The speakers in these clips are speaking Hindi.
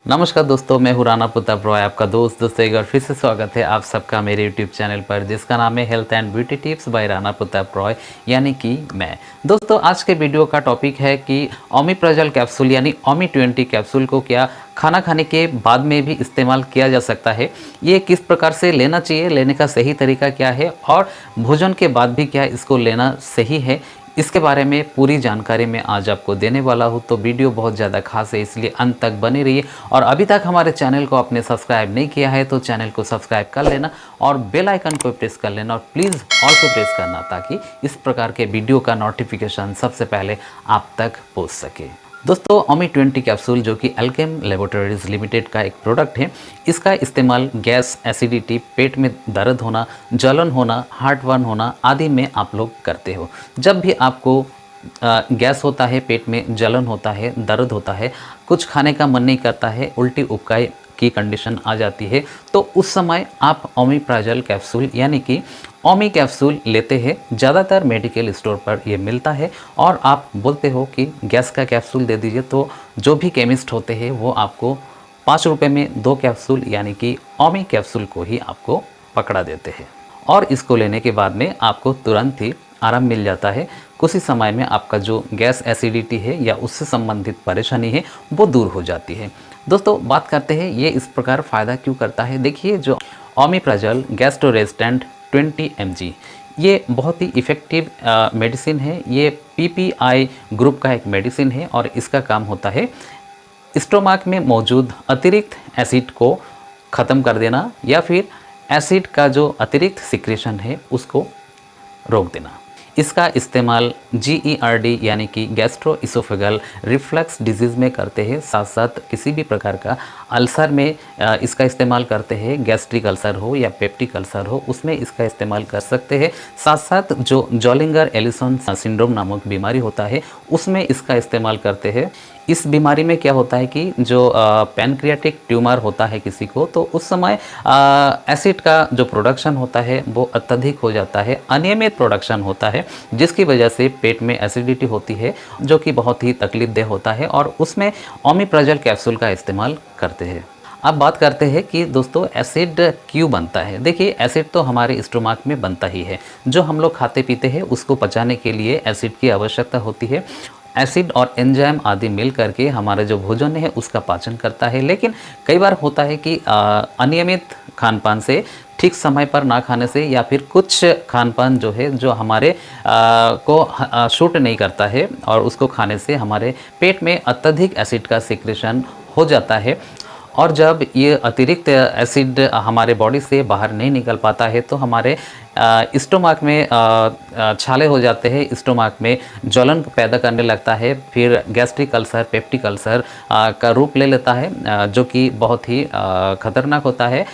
नमस्कार दोस्तों, मैं हूं राणा प्रताप रॉय, आपका दोस्तों एक बार फिर से स्वागत है आप सबका मेरे यूट्यूब चैनल पर जिसका नाम है health and beauty tips by Rana Pratap Roy यानी कि मैं। दोस्तों आज के वीडियो का टॉपिक है कि ओमिप्राजोल कैप्सूल यानी ओमी 20 कैप्सूल को क्या खाना खाने के बाद में भी इस्तेमाल किया जा सकता है, ये किस प्रकार से लेना चाहिए, लेने का सही तरीका क्या है और भोजन के बाद भी क्या इसको लेना सही है, इसके बारे में पूरी जानकारी मैं आज आपको देने वाला हूँ। तो वीडियो बहुत ज़्यादा खास है, इसलिए अंत तक बने रहिए। और अभी तक हमारे चैनल को आपने सब्सक्राइब नहीं किया है तो चैनल को सब्सक्राइब कर लेना और बेल आइकन को प्रेस कर लेना और प्लीज़ ऑल को प्रेस करना ताकि इस प्रकार के वीडियो का नोटिफिकेशन सबसे पहले आप तक पहुँच सके। दोस्तों ओमी 20 कैप्सूल जो कि अल्केम लेबोरेटरीज लिमिटेड का एक प्रोडक्ट है, इसका इस्तेमाल गैस, एसिडिटी, पेट में दर्द होना, जलन होना, हार्टबर्न होना आदि में आप लोग करते हो। जब भी आपको गैस होता है, पेट में जलन होता है, दर्द होता है, कुछ खाने का मन नहीं करता है, उल्टी उपकाई की कंडीशन आ जाती है, तो उस समय आप ओमिप्राजोल कैप्सूल यानी कि ओमी कैप्सूल लेते हैं। ज़्यादातर मेडिकल स्टोर पर ये मिलता है और आप बोलते हो कि गैस का कैप्सूल दे दीजिए, तो जो भी केमिस्ट होते हैं वो आपको 5 रुपये में 2 कैप्सूल यानी कि ओमी कैप्सूल को ही आपको पकड़ा देते हैं और इसको लेने के बाद में आपको तुरंत ही आराम मिल जाता है। कुछ ही समय में आपका जो गैस, एसिडिटी है या उससे संबंधित परेशानी है वो दूर हो जाती है। दोस्तों बात करते हैं ये इस प्रकार फ़ायदा क्यों करता है। देखिए, जो ओमिप्राजोल गैस्ट्रोरेजिस्टेंट 20 mg ये बहुत ही इफ़ेक्टिव मेडिसिन है। ये PPI ग्रुप का एक मेडिसिन है और इसका काम होता है स्टोमक में मौजूद अतिरिक्त एसिड को ख़त्म कर देना या फिर एसिड का जो अतिरिक्त सिक्रेशन है उसको रोक देना। इसका इस्तेमाल GERD यानी कि गैस्ट्रो इसोफेगल रिफ्लक्स डिजीज़ में करते हैं, साथ साथ किसी भी प्रकार का अल्सर में इसका इस्तेमाल करते हैं। गैस्ट्रिक अल्सर हो या पेप्टिक अल्सर हो उसमें इसका इस्तेमाल कर सकते हैं। साथ साथ जो जोलिंगर एलिसन सिंड्रोम नामक बीमारी होता है उसमें इसका इस्तेमाल करते हैं। इस बीमारी में क्या होता है कि जो पैनक्रियाटिक ट्यूमर होता है किसी को, तो उस समय एसिड का जो प्रोडक्शन होता है वो अत्यधिक हो जाता है, अनियमित प्रोडक्शन होता है, जिसकी वजह से पेट में एसिडिटी होती है जो कि बहुत ही तकलीफदेह होता है और उसमें ओमिप्राजोल कैप्सूल का इस्तेमाल करते हैं। अब बात करते हैं कि दोस्तों एसिड क्यों बनता है। देखिए, एसिड तो हमारे स्टोमक में बनता ही है, जो हम लोग खाते पीते हैं उसको पचाने के लिए एसिड की आवश्यकता होती है। एसिड और एंजाइम आदि मिल करके हमारा जो भोजन है उसका पाचन करता है। लेकिन कई बार होता है कि अनियमित खान पान से, ठीक समय पर ना खाने से या फिर कुछ खान पान जो है जो हमारे को शूट नहीं करता है और उसको खाने से हमारे पेट में अत्यधिक एसिड का सिक्रेशन हो जाता है और जब ये अतिरिक्त एसिड हमारे बॉडी से बाहर नहीं निकल पाता है तो हमारे स्टोमक में छाले हो जाते हैं, स्टोमक में ज्वलन पैदा करने लगता है, फिर गैस्ट्रिक अल्सर, पेप्टिक अल्सर का रूप ले लेता है जो कि बहुत ही खतरनाक होता है।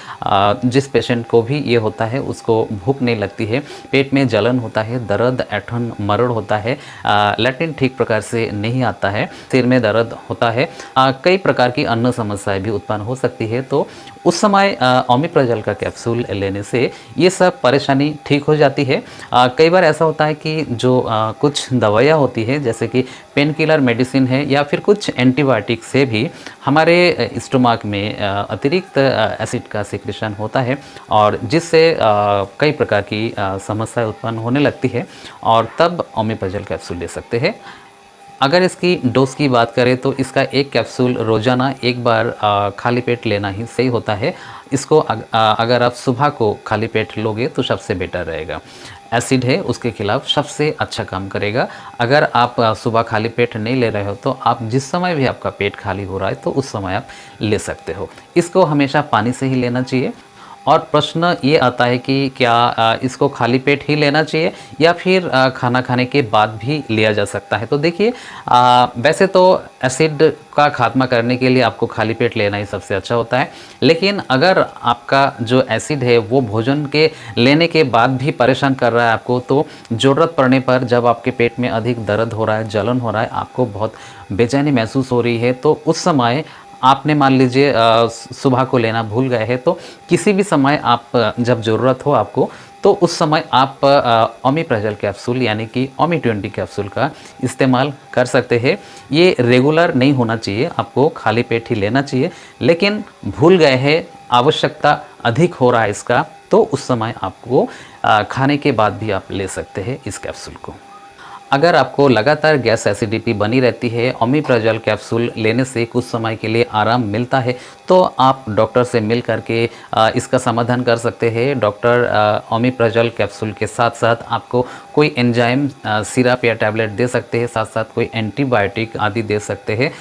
जिस पेशेंट को भी ये होता है उसको भूख नहीं लगती है, पेट में जलन होता है, दर्द, ऐंठन, मरड़ होता है, लैट्रिन ठीक प्रकार से नहीं आता है, सिर में दर्द होता है, कई प्रकार की अन्य समस्याएं भी उत्पन्न हो सकती है। तो उस समय ओमिप्राजोल का कैप्सूल लेने से ये सब परेशानी ठीक हो जाती है। कई बार ऐसा होता है कि जो कुछ दवाइयाँ होती है जैसे कि पेन किलर मेडिसिन है या फिर कुछ एंटीबायोटिक से भी हमारे स्टोमक में अतिरिक्त एसिड का सिक्रेशन होता है और जिससे कई प्रकार की समस्याएं उत्पन्न होने लगती है और तब ओमिप्राजोल कैप्सूल ले सकते हैं। अगर इसकी डोज की बात करें तो इसका एक कैप्सूल रोज़ाना एक बार खाली पेट लेना ही सही होता है। इसको अगर आप सुबह को खाली पेट लोगे तो सबसे बेटर रहेगा। एसिड है उसके खिलाफ सबसे अच्छा काम करेगा। अगर आप सुबह खाली पेट नहीं ले रहे हो तो आप जिस समय भी आपका पेट खाली हो रहा है तो उस समय आप ले सकते हो। इसको हमेशा पानी से ही लेना चाहिए। और प्रश्न ये आता है कि क्या इसको खाली पेट ही लेना चाहिए या फिर खाना खाने के बाद भी लिया जा सकता है। तो देखिए, वैसे तो एसिड का खात्मा करने के लिए आपको खाली पेट लेना ही सबसे अच्छा होता है, लेकिन अगर आपका जो एसिड है वो भोजन के लेने के बाद भी परेशान कर रहा है आपको, तो ज़रूरत पड़ने पर जब आपके पेट में अधिक दर्द हो रहा है, जलन हो रहा है, आपको बहुत बेचैनी महसूस हो रही है, तो उस समय आपने मान लीजिए सुबह को लेना भूल गए हैं, तो किसी भी समय आप जब ज़रूरत हो आपको तो उस समय आप ओमिप्राज़ोल कैप्सूल यानी कि ओमी-20 कैप्सूल का इस्तेमाल कर सकते हैं। ये रेगुलर नहीं होना चाहिए, आपको खाली पेट ही लेना चाहिए, लेकिन भूल गए हैं, आवश्यकता अधिक हो रहा है इसका, तो उस समय आपको खाने के बाद भी आप ले सकते हैं इस कैप्सूल को। अगर आपको लगातार गैस एसिडिटी बनी रहती है, ओमिप्राज़ोल कैप्सूल लेने से कुछ समय के लिए आराम मिलता है, तो आप डॉक्टर से मिल करके इसका समाधान कर सकते हैं। डॉक्टर ओमिप्राज़ोल कैप्सूल के साथ-साथ आपको कोई एंजाइम सिरप या टैबलेट दे सकते हैं, साथ-साथ कोई एंटीबायोटिक आदि दे सकते हैं।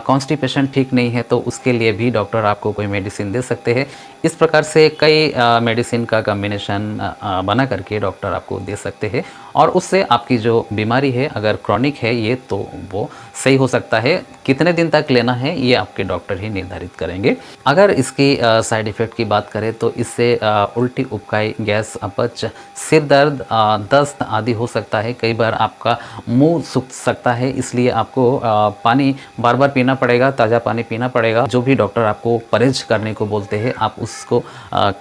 कॉन्स्टिपेशन ठीक नहीं है तो उसके लिए भी डॉक्टर आपको कोई मेडिसिन दे सकते हैं। इस प्रकार से कई मेडिसिन का कॉम्बिनेशन बना करके डॉक्टर आपको दे सकते हैं और उससे आपकी जो बीमारी है, अगर क्रॉनिक है ये, तो वो सही हो सकता है। कितने दिन तक लेना है ये आपके डॉक्टर ही निर्धारित करेंगे। अगर इसकी साइड इफ़ेक्ट की बात करें तो इससे उल्टी, उबकाई, गैस, अपच, सिर दर्द, दस्त आदि हो सकता है। कई बार आपका मुंह सूख सकता है, इसलिए आपको पानी बार-बार पीना पड़ेगा, ताज़ा पानी पीना पड़ेगा। जो भी डॉक्टर आपको परहेज करने को बोलते हैं आप उसको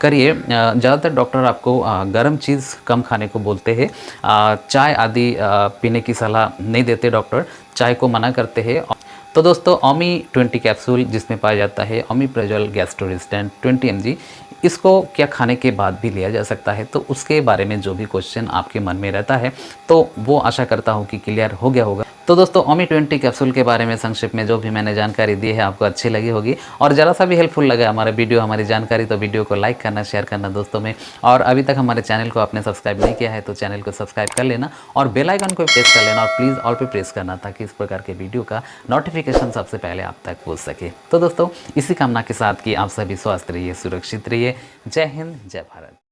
करिए। ज़्यादातर डॉक्टर आपको गर्म चीज़ कम खाने को बोलते हैं। चाय आदि पीने की सलाह नहीं देते डॉक्टर, चाय को मना करते हैं। तो दोस्तों, ओमी-20 कैप्सूल जिसमें पाया जाता है ओमिप्राज़ोल गैस्ट्रोरेसिस्टेंट 20 mg, इसको क्या खाने के बाद भी लिया जा सकता है? तो उसके बारे में जो भी क्वेश्चन आपके मन में रहता है, तो वो आशा करता हूँ कि क्लियर हो गया होगा। तो दोस्तों, ओमी-20 कैप्सूल के बारे में संक्षिप्त में जो भी मैंने जानकारी दी है आपको अच्छी लगी होगी और ज़रा सा भी हेल्पफुल लगा हमारा वीडियो, हमारी जानकारी, तो वीडियो को लाइक करना, शेयर करना दोस्तों में। और अभी तक हमारे चैनल को आपने सब्सक्राइब नहीं किया है तो चैनल को सब्सक्राइब कर लेना और बेल आइकन को प्रेस कर लेना और प्लीज़ ऑल पे प्रेस करना, ताकि इस प्रकार के वीडियो का नोटिफिकेशन सबसे पहले आप तक पहुँच सके। तो दोस्तों, इसी कामना के साथ कि आप सभी स्वस्थ रहिए, सुरक्षित रहिए। जय हिंद, जय भारत।